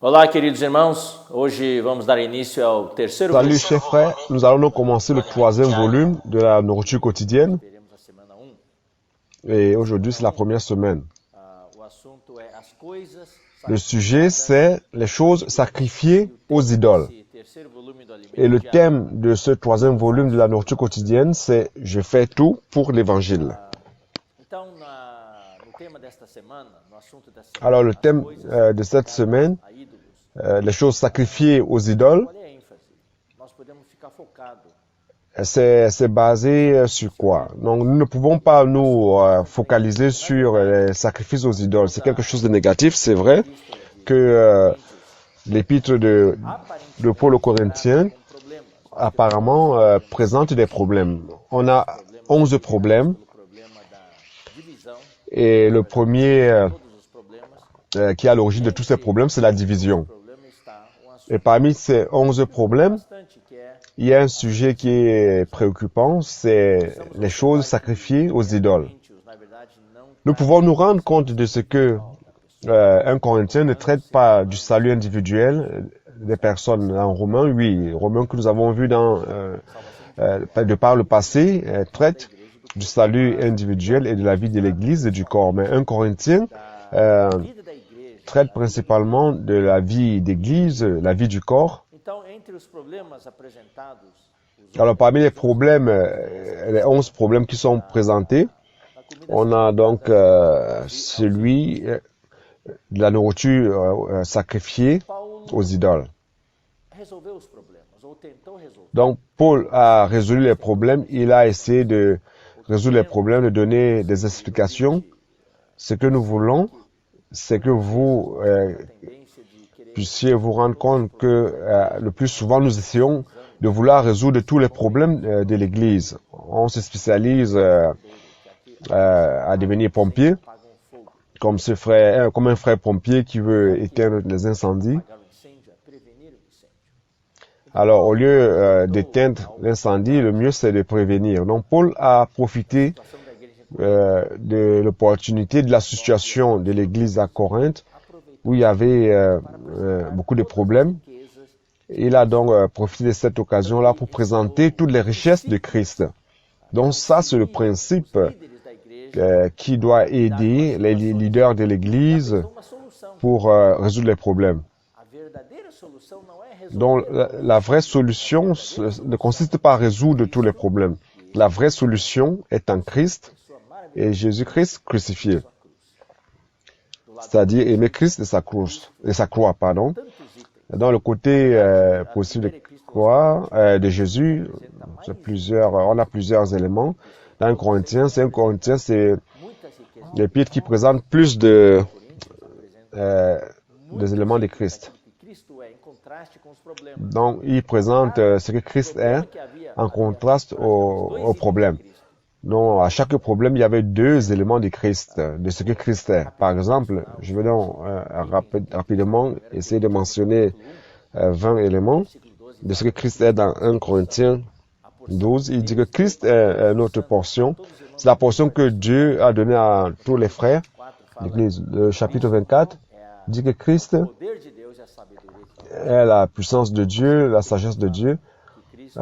Olá, queridos irmãos. Hoje vamos dar início ao terceiro Salut chers frères, nous allons commencer le troisième volume de la nourriture quotidienne Teremos a semana 1. et aujourd'hui c'est la première semaine. O assunto é as coisas Le sujet c'est les choses sacrifiées aux idoles. Esse terceiro volume do Alimento Et le Diário. thème de ce troisième volume de la nourriture quotidienne c'est « Je fais tout pour l'évangile Então, no tema desta semana, no assunto desta ». Alors le thème coisas de cette semaine, a ídolos, les choses sacrifiées aux idoles, qual é a ênfase? Nós podemos ficar focados c'est basé sur quoi? Donc nous ne pouvons pas nous focaliser sur les sacrifices aux idoles. C'est quelque chose de négatif, c'est vrai que l'épître de Paul aux Corinthiens apparemment présente des problèmes. On a 11 problèmes pelo problema da divisão, et le premier todos os problemas. qui est à l'origine de tous ces problèmes, c'est la division. O problema está assunto Et parmi ces 11 problèmes, bastante que é il y a un sujet qui est préoccupant, c'est les choses sacrifiées aux idoles. Coríntios, na verdade, não Nous pouvons nous rendre compte de ce que 1 Corinthien ne traite pas du salut individuel des personnes. En Romains, oui, Romains que nous avons vu de par le passé, traite du salut individuel et de la vie de l'Église et du corps. Mais 1 Corinthien vida da igreja. traite principalement de la vie d'Église, la vie du corps. Então, entre os problemas apresentados, Alors parmi les problèmes, les 11 problèmes qui sont présentés, on a donc celui de la nourriture sacrifiée Paulo aux idoles. resolveu os problemas, ou tentou resolver. Donc Paul a résolu les problèmes, il a essayé de résoudre les problèmes, de donner des explications. Ce que nous voulons, c'est que vous Tendência de querer puissiez vous rendre compte que le plus souvent nous essayons de vouloir résoudre tous les problèmes de l'Église. On se spécialise à devenir pompier, apagar fogo, comme un frère pompier qui veut éteindre les incendies. apagar incêndio, é prevenir o incêndio. Alors, au lieu d'éteindre l'incendie, le mieux c'est de prévenir. Donc, Paul a profité A situação da igreja de l'opportunité de la situation de l'église à Corinthe, où il y avait beaucoup de problèmes. riquezas Il a donc profité de cette occasion-là pour présenter toutes les richesses de Christ. Donc, ça, c'est le principe líderes da igreja qui doit aider les leaders de l'église uma solução. pour résoudre les problèmes. A verdadeira solução não é resolver Donc, la vraie solution ne consiste pas à résoudre tous les problèmes. La vraie solution est en Christ sua maravilhosa et Jésus-Christ crucifié. C'est-à-dire aimer Christ et sa croix, pardon. tantos itens. Dans le côté possible de croix de Jésus, on a plusieurs éléments. Dans 1 Corinthiens, c'est Muitas riquezas. l'épître qui présente plus des éléments de Christ. Que Cristo é em contraste com os problemas. Donc, il présente ce que Christ est Que havia en contraste aux problèmes. Donc, à chaque problème, il y avait deux éléments de Christ, de ce que Christ est. Par exemple, je vais donc rapidement essayer de mentionner 20 éléments de ce que Christ est dans 1 Corinthiens 12. Il dit que Christ est notre portion. C'est la portion que Dieu a donnée à tous les frères. L'Église, le chapitre 24 dit que Christ o poder de Deus e a sabedoria de Deus. est la puissance de Dieu, la sagesse de Dieu. Que Cristo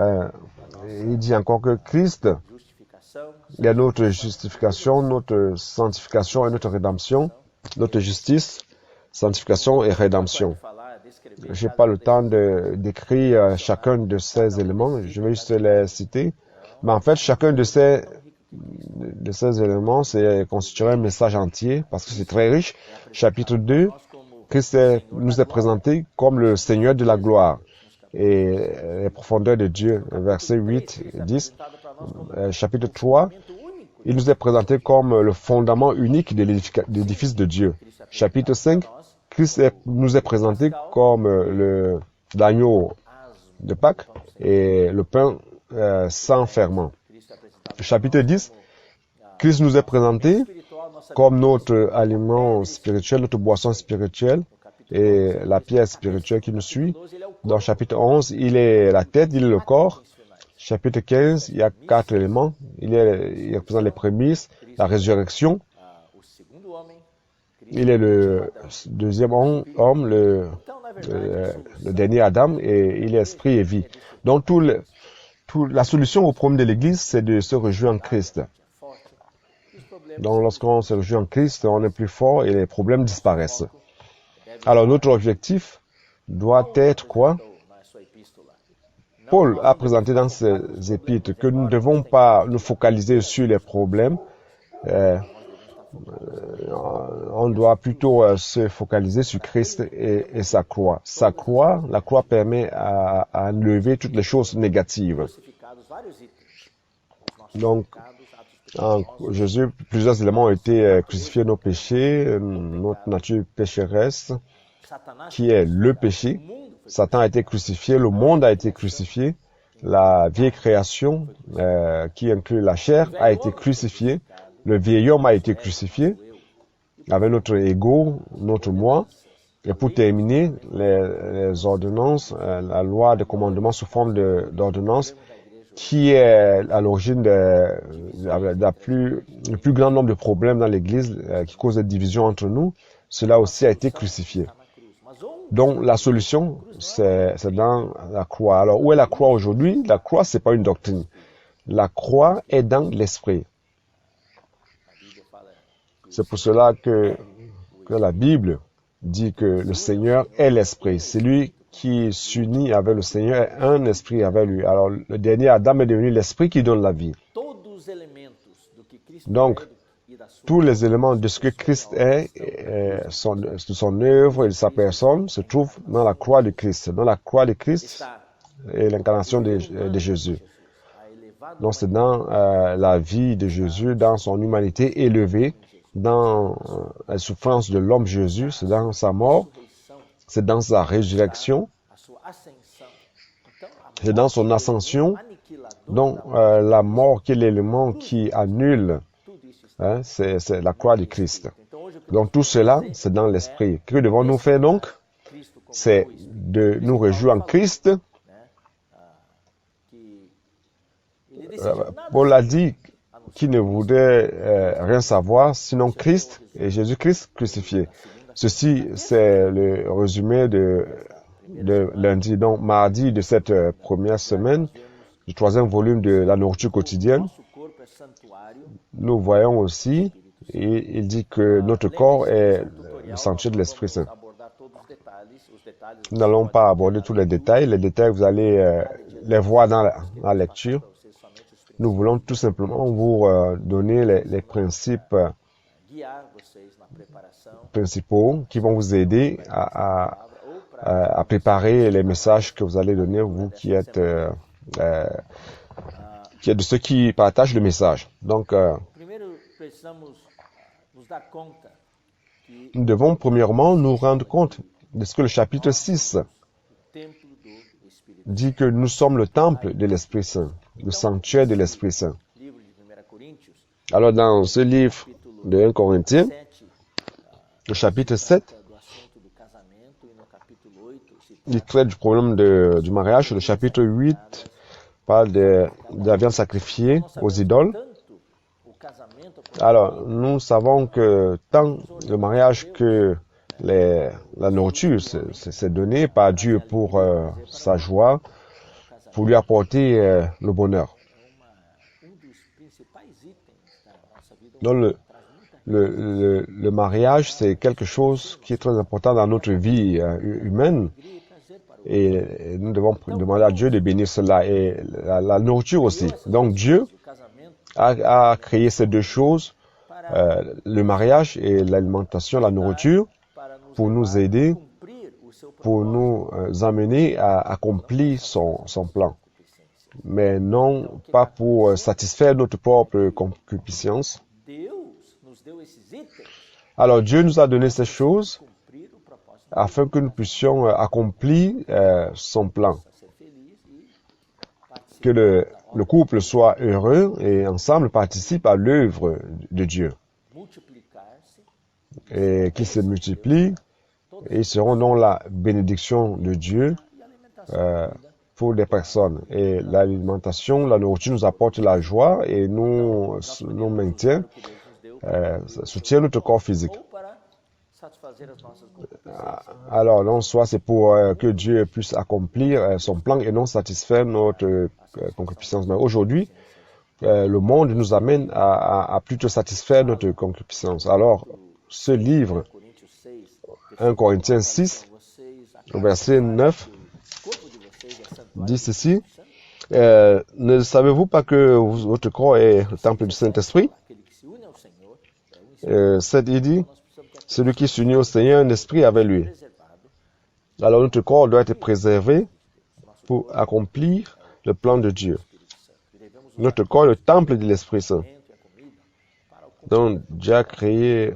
Il dit encore que Christ justificação, il y a notre justification, notre sanctification et notre rédemption, notre justice, sanctification et rédemption. falar, descrever Je n'ai pas le temps de décrire chacun de ces éléments, je vais juste les citer. Mais en fait, chacun de ces éléments, c'est constituerait un message entier parce que c'est très riche. Chapitre 2, Christ nous est présenté comme le Seigneur de la gloire et les profondeurs de Dieu. Versets 8 et 10. Chapitre 3, il nous est présenté comme le fondament unique de l'édifice de Dieu. Chapitre 5, Christ nous est présenté comme l'agneau de Pâques et le pain sans ferment. Chapitre 10, Christ nous est présenté espiritual, nossa comme notre aliment spirituel, notre boisson spirituelle et la pierre spirituelle qui nous suit. 12, ele é o Dans chapitre 11, il est la tête, il est le corps. Chapitre 15, il y a 4 éléments. Il représente les prémices, la résurrection, o segundo homem, il est le deuxième homme, le dernier Adam, et il est esprit et vie. Donc, la solution au problème de l'Église, c'est de se réjouir en Christ. Donc, lorsqu'on se réjouit en Christ, on est plus fort et les problèmes disparaissent. Alors, notre objectif doit être quoi? Paul a présenté dans ses épîtres que nous ne devons pas nous focaliser sur les problèmes. On doit plutôt se focaliser sur Christ et sa croix. Sa croix, la croix permet à enlever toutes les choses négatives. Donc, en Jésus, plusieurs éléments ont été crucifiés, nos péchés, notre nature pécheresse, qui est le péché. Satan a été crucifié, le monde a été crucifié, la vieille création, qui inclut la chair, a été crucifiée, le vieil homme a été crucifié, avec notre ego, notre moi. Et pour terminer, les ordonnances, la loi de commandement sous forme d'ordonnance, qui est à l'origine du plus grand nombre de problèmes dans l'Église, qui cause des divisions entre nous, cela aussi a été crucifié. Donc, la solution, c'est dans la croix. Alors, où est la croix aujourd'hui? La croix, c'est pas une doctrine. La croix est dans l'esprit. C'est pour cela que la Bible dit que le Seigneur est l'esprit. C'est lui qui s'unit avec le Seigneur est un esprit avec lui. Alors, le dernier Adam est devenu l'esprit qui donne la vie. Donc, tous les éléments de ce que Christ est, de son œuvre et de sa personne, se trouvent dans la croix de Christ. Dans la croix de Christ et l'incarnation de Jésus. Donc, c'est dans la vie de Jésus, dans son humanité élevée, dans la souffrance de l'homme Jésus, c'est dans sa mort, c'est dans sa résurrection, c'est dans son ascension. Donc, la mort qui est l'élément qui annule, c'est la croix de Christ. Donc, tout cela, c'est dans l'esprit. Que devons-nous faire donc? C'est de nous réjouir en Christ. Paul a dit qu'il ne voudrait rien savoir sinon Christ et Jésus-Christ crucifié. Ceci, c'est le résumé de lundi. Donc, mardi de cette première semaine, du troisième volume de la nourriture quotidienne, nous voyons aussi, et il dit que notre corps est le sanctuaire de l'Esprit Saint. Nous n'allons pas aborder tous les détails. Les détails, vous allez les voir dans la lecture. Nous voulons tout simplement vous donner les principes principaux qui vont vous aider à préparer les messages que vous allez donner, vous qui êtes de ceux qui partagent le message. Donc, nous devons premièrement nous rendre compte de ce que le chapitre 6 dit que nous sommes le temple de l'Esprit Saint, le sanctuaire de l'Esprit Saint. Alors, dans ce livre de 1 Corinthiens, le chapitre 7, il traite du problème du mariage. Le chapitre 8 parle de la viande sacrifiée aux idoles. Alors, nous savons que tant le mariage que la nourriture, c'est donné par Dieu pour sa joie, pour lui apporter le bonheur. Donc, le mariage, c'est quelque chose qui est très important dans notre vie humaine. Et nous devons demander à Dieu de bénir cela et la nourriture aussi. Donc, Dieu a créé ces deux choses, le mariage et l'alimentation, la nourriture, pour nous aider, pour nous amener à accomplir son plan. Mais non pas pour satisfaire notre propre concupiscence. Alors Dieu nous a donné ces choses afin que nous puissions accomplir son plan. Que le couple soit heureux et ensemble participe à l'œuvre de Dieu. Et qu'ils se multiplient et ils seront dans la bénédiction de Dieu pour les personnes. Et l'alimentation, la nourriture nous apporte la joie et nous maintient, soutient notre corps physique. satisfazer as nossas concupiscências. Alors, non, soit c'est pour que Dieu puisse accomplir son plan et non satisfaire notre concupiscence. Mais aujourd'hui, le monde nous amène à plutôt satisfaire notre concupiscence. Alors, ce livre, 1 Coríntios 6, 1 Corinthiens 6, vocês, au verset 9, o corpo de vocês é santuário dit ceci, ne savez-vous pas que votre corps est le temple du Saint-Esprit? aquele que se une ao Senhor, é um espírito. Il dit, Nós precisamos que celui qui s'unit au Seigneur, un esprit avec lui. preservado. Alors notre corps doit être préservé pour accomplir le plan de Dieu. E devemos usar Notre corps est le temple de l'Esprit Saint. o alimento e a comida para o Donc Dieu a créé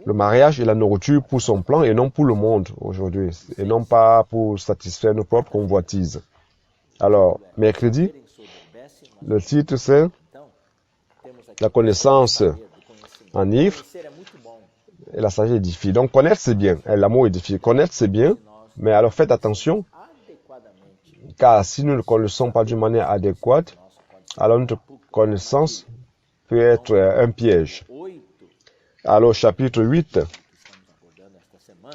le mariage et la nourriture pour son plan et non pour le monde aujourd'hui. Et non pas pour satisfaire nos propres convoitises. Alors, mercredi, terem sobre a 10ª. le titre c'est Então, temos aqui La connaissance do conhecimento. enivre Conhecer é muito bom. et la sagesse édifie. Donc connaître c'est bien, et l'amour édifie. Connaître c'est bien, mais alors faites attention, Adequadamente, car si nous ne connaissons pas d'une manière adéquate, nosso pode alors notre connaissance peut être un piège. 8 Alors chapitre 8, que estamos abordando esta semana,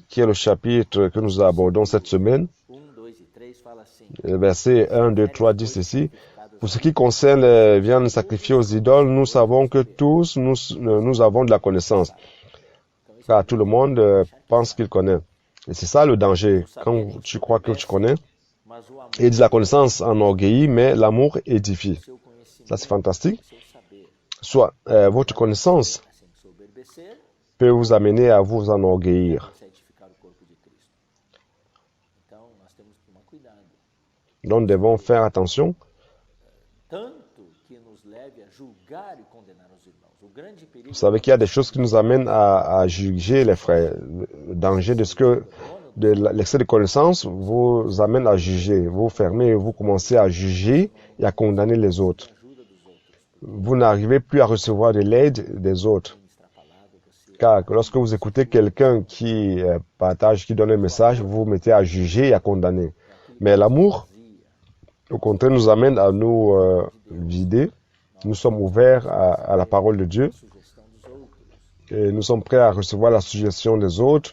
qui est le chapitre que nous abordons cette semaine, 1, 2 e 3 fala assim: versets 1, 2, 3 dit ceci. Pour ce qui concerne les viandes sacrifiées aux idoles, nous savons que tous nous avons de la connaissance. Car tout le monde pense qu'il connaît. Et c'est ça le danger. Quand tu crois que tu connais, mas o amor et dit la connaissance enorgueillit, mais l'amour édifie. é seu conhecimento, Ça c'est fantastique. seu saber, Soit votre connaissance sem se obedecer, peut vous amener à vous enorgueillir. vai edificar o corpo de Cristo. Então, nós temos que tomar cuidado, Donc nous devons faire attention, tanto que nos leve a julgar e condenar os irmãos. O grande perigo vous savez qu'il y a des choses qui nous amènent à juger les frères. Le danger de ce que de l'excès de connaissance vous amène à juger. Vous fermez, vous commencez à juger et à condamner les autres. ajuda dos outros. Vous n'arrivez plus à recevoir de l'aide des autres. Ministrar a palavra, você Car lorsque vous écoutez quelqu'un qui partage, qui donne un message, vous vous mettez à juger et à condamner. Mais l'amour, au contraire, nous amène à nous vider. Nous sommes ouverts à la parole de Dieu sugestão dos outros. et nous sommes prêts à recevoir la suggestion des autres,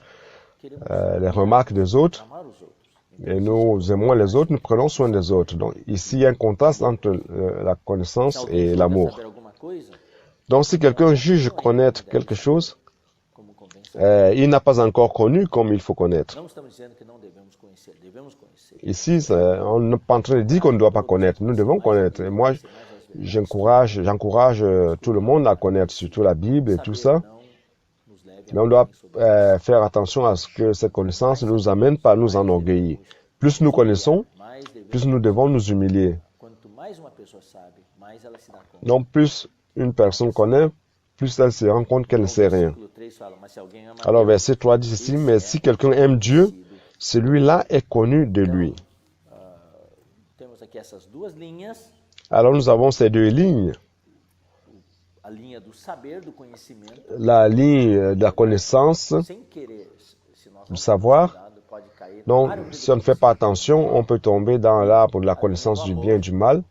Queremos les remarques des autres. amar os outros. Et nous aimons les autres, nous prenons soin des autres. Donc ici, il y a un contraste entre la connaissance Se et alguém l'amour. saber alguma coisa, Donc si quelqu'un juge connaître quelque chose, como convence. il n'a pas encore connu comme il faut connaître. Não estamos dizendo que não devemos conhecer, devemos conhecer. Ici, on n'est pas en train de dire qu'on ne doit pas connaître. Nous devons connaître. Et moi, j'encourage tout le monde à connaître, surtout la Bible et tout ça. Não nos leve a Mais on doit faire attention à ce que cette connaissance ne nous amène pas à nous enorgueillir. Plus nous connaissons, mais devemos. plus nous devons nous humilier. Quanto mais uma pessoa sabe, mais ela se dá conta. Donc plus une personne connaît, plus elle se rend compte qu'elle ne sait rien. Versículo 3 fala, mas se alguém ama Alors Deus, verset 3 dit ceci, mais si quelqu'un aime Dieu, celui-là est connu de lui. temos aqui essas duas linhas, Alors nous avons ces deux lignes, a linha do saber, do conhecimento, la ligne de la connaissance, sem querer, se nós du não savoir. tomarmos cuidado, pode cair Donc vários si on ne fait pas attention, on peut tomber dans l'arbre de la connaissance du bien et du mal.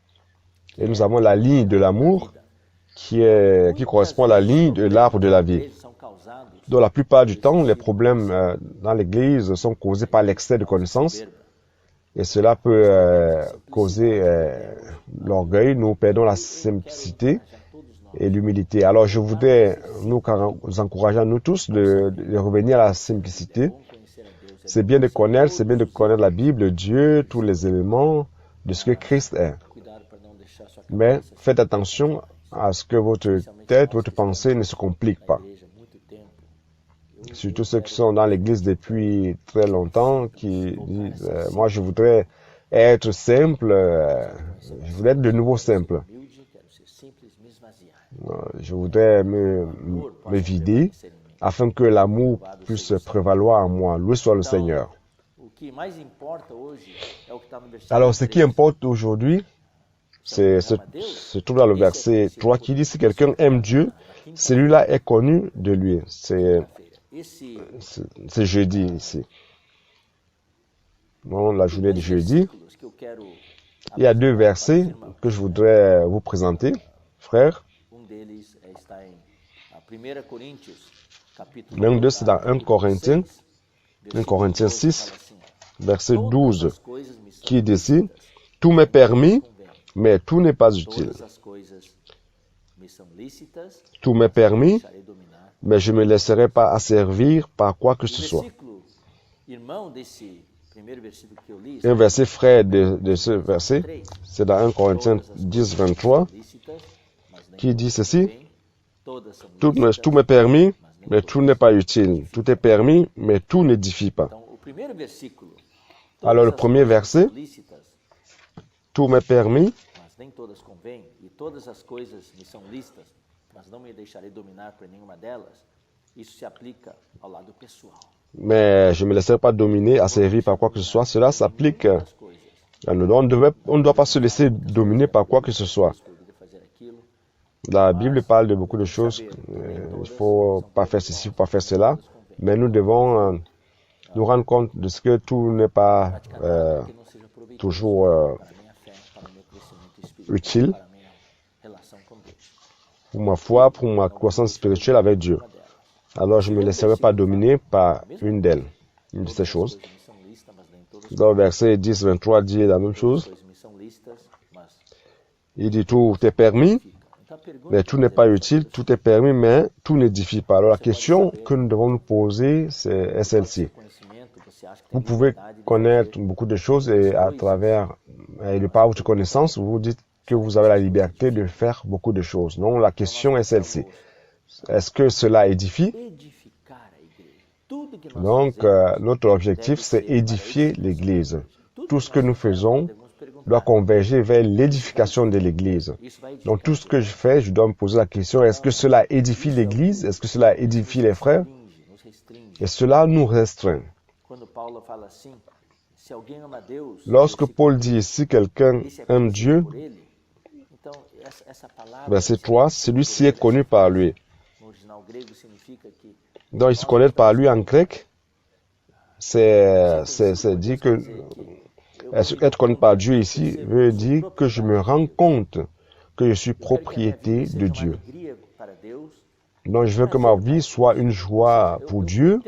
Et nous avons la ligne de l'amour qui correspond à la ligne de l'arbre de la vie. Eles são causados Donc la plupart du temps, les problèmes dans l'Église sont causés par l'excès de connaissance. soberba. Et cela peut causer l'orgueil. Nous perdons la simplicité Já todos nós, et l'humilité. Alors je voudrais nous encourager à nous tous de revenir à la simplicité. bom conhecer a Deus, C'est bien de connaître la Bible, Dieu, tous les éléments de ce que Christ est. cuidado para não deixar sua Mais cabeça faites attention à ce que votre tête, votre pensée ne se complique pas. na igreja há muito tempo. Surtout ceux qui sont dans l'église depuis très longtemps, qui disent, moi je voudrais être simple, je voudrais être de nouveau simple. Humilde, quero ser simples, me esvaziar. Je voudrais me vider afin que l'amour puisse prévaloir en moi. Loué soit le Seigneur. O que mais importa hoje é o que está no versículo Alors ce qui 3. importe aujourd'hui, se trouve dans le verset 3 qui dit, si quelqu'un aime Dieu, celui-là est connu de lui. C'est jeudi ici. Bon, la journée de jeudi. versículos que eu quero Il y a deux versets que je voudrais vous présenter, frères. deles está em 1 Coríntios, capítulo L'un d'eux, c'est dans 1 Corinthiens 6, verset 12, qui dit ici, « Tout m'est permis, mais tout n'est pas utile. Tout m'est permis, mais je ne me laisserai pas asservir par quoi que ce soit. » Un verset frère de ce verset, c'est dans 1 Corinthiens 10, 23, qui dit ceci, « Tout m'est permis, mais tout n'est pas utile. Tout est permis, mais tout n'édifie pas. » Alors le premier verset, « Tout m'est permis, mais je ne me laisserai pas dominer, asservir par quoi que ce soit. » Cela s'applique. On ne doit pas se laisser dominer par quoi que ce soit. La Bible parle de beaucoup de choses. Il ne faut pas faire ceci, il ne faut pas faire cela. Mais nous devons nous rendre compte de ce que tout n'est pas toujours utile pour ma foi, pour ma croissance spirituelle avec Dieu. Alors je ne me laisserai pas dominer par une de ces choses. Dans le verset 10, 23 dit la même chose. Il dit tout est permis, mais tout n'est pas utile. Tout est permis, mais tout n'édifie pas. Alors la question que nous devons nous poser, est celle-ci. Vous pouvez connaître beaucoup de choses et à travers et par votre connaissance, vous dites que vous avez la liberté de faire beaucoup de choses. Non, la question est celle-ci. Est-ce que cela édifie? Donc, notre objectif, c'est édifier l'Église. Tout ce que nous faisons doit converger vers l'édification de l'Église. Donc, tout ce que je fais, je dois me poser la question, est-ce que cela édifie l'Église? Est-ce que cela édifie les frères? Et cela nous restreint. Lorsque Paul dit ici, quelqu'un aime Dieu, verset 3, celui-ci est connu par lui. Donc, il se connaît par lui en grec, c'est dit que être connu par Dieu ici veut dire que je me rends compte que je suis propriété de Dieu. Donc, je veux que ma vie soit une joie pour Dieu,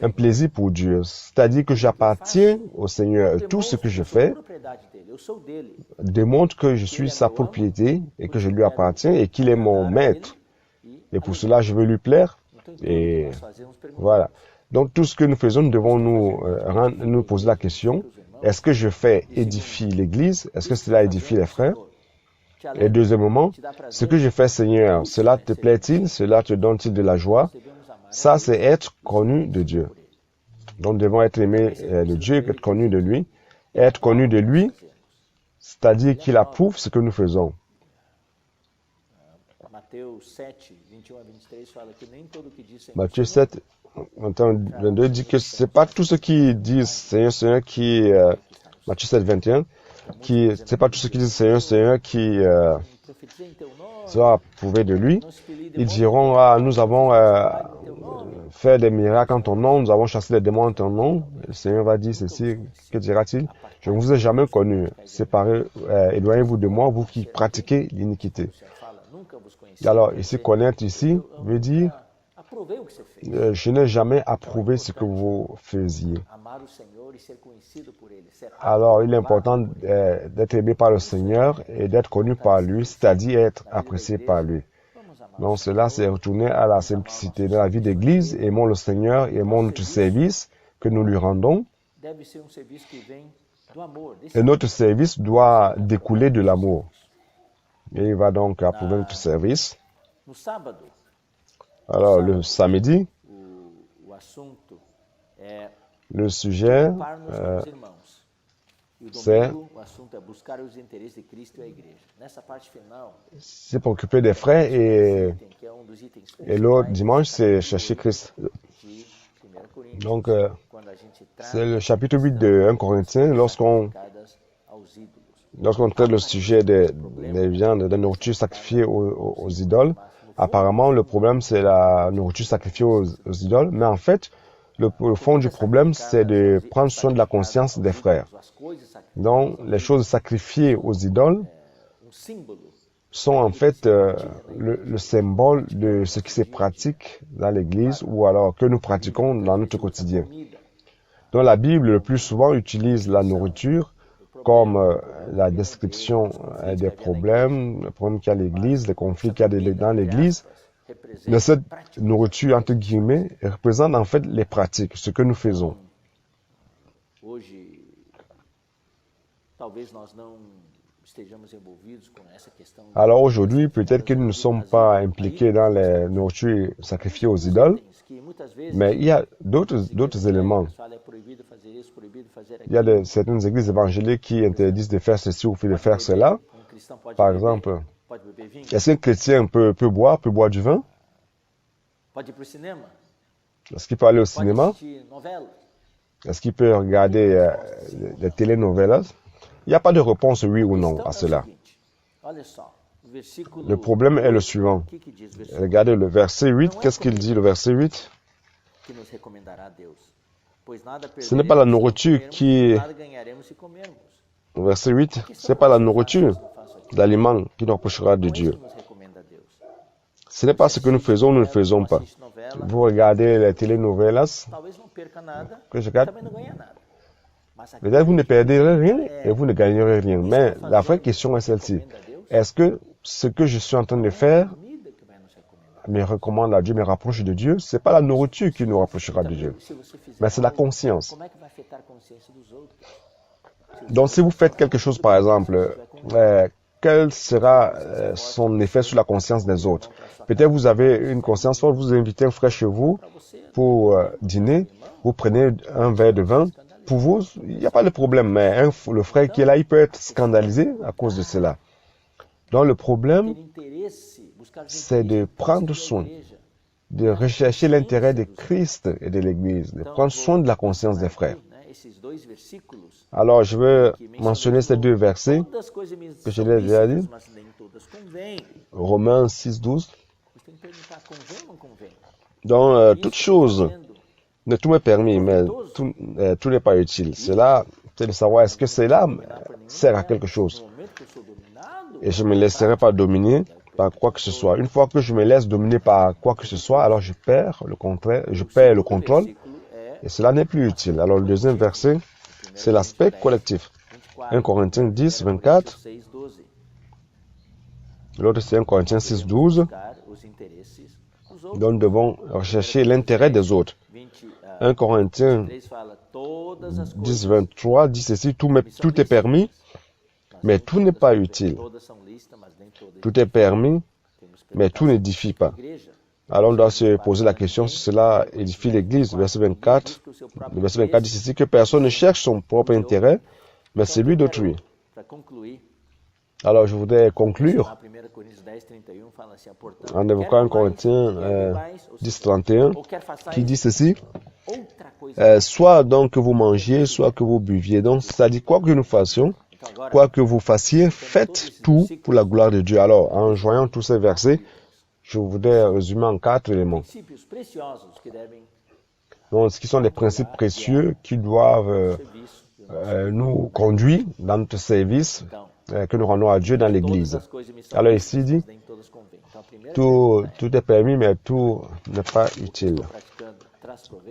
un plaisir pour Dieu. C'est-à-dire que j'appartiens au Seigneur. Tout ce que je fais démontre que je suis sa propriété et que je lui appartiens et qu'il est mon maître. Et pour cela, je veux lui plaire. Et voilà. Donc, tout ce que nous faisons, nous devons nous poser la question, est-ce que je fais édifier l'Église? Est-ce que cela édifie les frères? Et deuxièmement, ce que je fais, Seigneur, cela te plaît-il? Cela te donne-t-il de la joie? Ça, c'est être connu de Dieu. Donc, nous devons être aimés de Dieu, être connus de lui. Être connus de lui, c'est-à-dire qu'il approuve ce que nous faisons. Matthieu 7, 22 dit que c'est pas tout ce qui disent Seigneur, Seigneur qui, Matthieu 7, 21, c'est pas tout ce qui disent Seigneur, Seigneur qui sera approuvé de lui. Ils diront, ah, nous avons fait des miracles en ton nom, nous avons chassé les démons en ton nom. Le Seigneur va dire ceci, que dira-t-il? Je ne vous ai jamais connu. Séparez, éloignez-vous de moi, vous qui pratiquez l'iniquité. Alors, ici, connaître ici veut dire, je n'ai jamais approuvé ce que vous faisiez. Alors, il est important d'être aimé par le Seigneur et d'être connu par lui, c'est-à-dire être apprécié par lui. Donc, cela, c'est retourner à la simplicité de la vie d'Église. Aimons le Seigneur, aimons notre service que nous lui rendons. Et notre service doit découler de l'amour. Et il va donc approuver notre service. Alors, le samedi, le sujet, c'est préoccuper des frères et l'autre dimanche, c'est chercher Christ. Donc, c'est le chapitre 8 de 1 Corinthiens, lorsqu'on traite le sujet des viandes, de la nourriture sacrifiée aux idoles. Apparemment, le problème, c'est la nourriture sacrifiée aux idoles, mais en fait, le fond du problème, c'est de prendre soin de la conscience des frères. Donc, les choses sacrifiées aux idoles sont en fait le symbole de ce qui se pratique dans l'Église ou alors que nous pratiquons dans notre quotidien. Donc la Bible le plus souvent utilise la nourriture comme la description des problèmes, les problèmes qu'il y a à l'Église, les conflits qu'il y a dans l'Église. Mais cette nourriture, entre guillemets, représente en fait les pratiques, ce que nous faisons. Alors aujourd'hui, peut-être que nous ne sommes pas impliqués dans les nourritures sacrifiées aux idoles, mais il y a d'autres éléments. Il y a certaines églises évangéliques qui interdisent de faire ceci ou de faire cela. Par exemple, est-ce qu'un chrétien peut boire du vin? Est-ce qu'il peut aller au cinéma? Est-ce qu'il peut regarder les telenovelas? Il n'y a pas de réponse oui ou non à cela. Le problème est le suivant. Regardez le verset 8. Qu'est-ce qu'il dit, le verset 8? Ce n'est pas la nourriture qui... Verset 8, ce n'est pas la nourriture, l'aliment qui nous rapprochera de Dieu. Ce n'est pas ce que nous faisons, nous ne le faisons pas. Vous regardez les telenovelas que je regarde. Peut-être vous ne perdrez rien et vous ne gagnerez rien. Mais la vraie question est celle-ci. Est-ce que ce que je suis en train de faire me recommande à Dieu, me rapproche de Dieu? Ce n'est pas la nourriture qui nous rapprochera de Dieu, mais c'est la conscience. Donc si vous faites quelque chose, par exemple, quel sera son effet sur la conscience des autres? Peut-être vous avez une conscience forte, vous invitez un frère chez vous pour dîner, vous prenez un verre de vin. Pour vous, il n'y a pas de problème, mais le frère qui est là, il peut être scandalisé à cause de cela. Donc le problème, c'est de prendre soin, de rechercher l'intérêt de Christ et de l'Église, de prendre soin de la conscience des frères. Alors, je vais mentionner ces deux versets que je l'ai déjà dit. Romains 6, 12. Donc, toute chose, de tout est permis, mais tout n'est pas utile. Cela, c'est de savoir est-ce que cela sert à quelque chose. Et je ne me laisserai pas dominer par quoi que ce soit. Une fois que je me laisse dominer par quoi que ce soit, alors je perds le contrôle et cela n'est plus utile. Alors le deuxième verset, c'est l'aspect collectif. 1 Corinthiens 10, 24. L'autre c'est 1 Corinthiens 6, 12. Donc nous devons rechercher l'intérêt des autres. 1 Corinthiens 10, 23 dit ceci, tout est permis, mais tout n'est pas utile. Tout est permis, mais tout n'édifie pas. Alors on doit se poser la question si cela édifie l'Église. Verset 24. Le verset 24 dit ceci, que personne ne cherche son propre intérêt, mais celui d'autrui. Alors je voudrais conclure en évoquant 1 Corinthiens 10, 31, qui dit ceci, soit donc que vous mangiez, soit que vous buviez. Donc ça dit quoi que nous fassions, quoi que vous fassiez, faites tout pour la gloire de Dieu. Alors, en joignant tous ces versets, je voudrais résumer en 4 éléments. Donc, ce qui sont des principes précieux qui doivent nous conduire dans notre service que nous rendons à Dieu dans l'Église. Alors ici, il dit, tout est permis, mais tout n'est pas utile.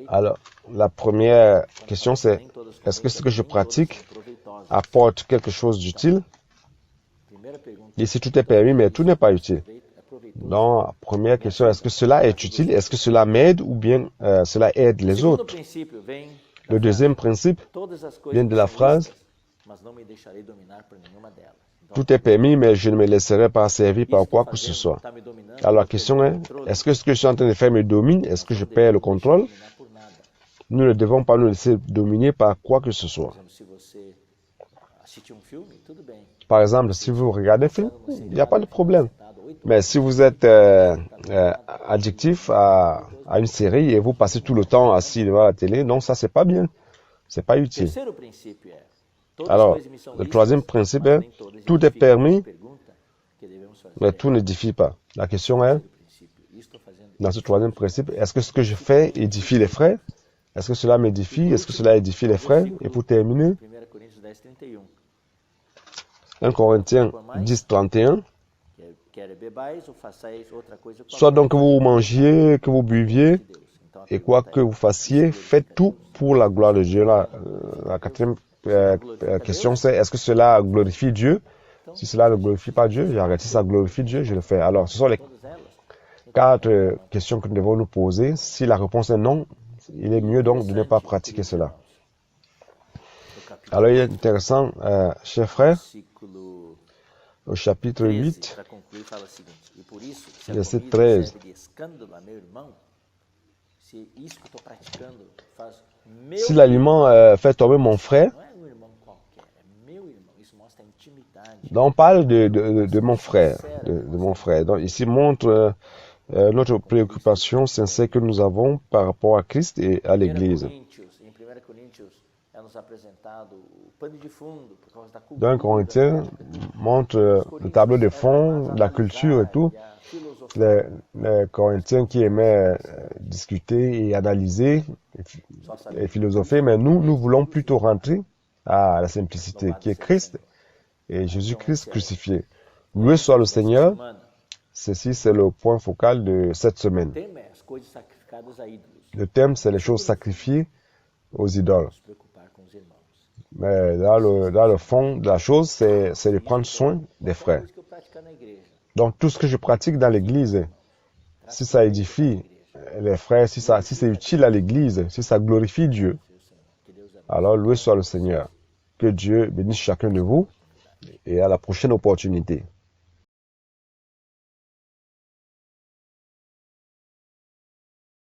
Alors, la première question, c'est, est-ce que ce que je pratique apporte quelque chose d'utile? Ici, tout est permis, mais tout n'est pas utile. Donc, première question, est-ce que cela est utile? Est-ce que cela m'aide ou bien cela aide les autres? Le deuxième principe vient de la phrase, tout est permis, mais je ne me laisserai pas servir par quoi que ce soit. Alors, la question est, est-ce que ce que je suis en train de faire me domine? Est-ce que je perds le contrôle? Nous ne devons pas nous laisser dominer par quoi que ce soit. Par exemple, si vous regardez un film, il n'y a pas de problème. Mais si vous êtes addictif à une série et vous passez tout le temps assis devant la télé, non, ça c'est pas bien. C'est pas utile. Alors, le troisième principe est, tout est permis, mais tout n'édifie pas. La question est, dans ce troisième principe, est-ce que ce que je fais édifie les frères? Est-ce que cela m'édifie? Est-ce que cela édifie les frères? Et pour terminer, 1 Corinthiens 10, 31, Soit donc que vous mangiez, que vous buviez, et quoi que vous fassiez, faites tout pour la gloire de Dieu. La quatrième question, c'est est-ce que cela glorifie Dieu? Si cela ne glorifie pas Dieu, j'arrête. Si ça glorifie Dieu, je le fais. Alors, ce sont les 4 questions que nous devons nous poser. Si la réponse est non, il est mieux donc de ne pas pratiquer cela. Alors, il est intéressant, chers frères, au chapitre 8, verset 13. Si l'aliment fait tomber mon frère, donc on parle de mon frère, de mon frère. Donc ici montre notre préoccupation sincère que nous avons par rapport à Christ et à l'Église. Dans 1 Corinthiens montre le tableau de fond, la culture et tout. Les Corinthiens qui aimaient discuter et analyser et philosopher, mais nous voulons plutôt rentrer à la simplicité qui est Christ et Jésus-Christ crucifié. Loué soit le Seigneur. Ceci, c'est le point focal de cette semaine. Le thème, c'est les choses sacrifiées aux idoles. Mais dans le fond de la chose, c'est de prendre soin des frères. Donc, tout ce que je pratique dans l'Église, si ça édifie les frères, si c'est utile à l'Église, si ça glorifie Dieu, alors loué soit le Seigneur. Que Dieu bénisse chacun de vous et à la prochaine opportunité.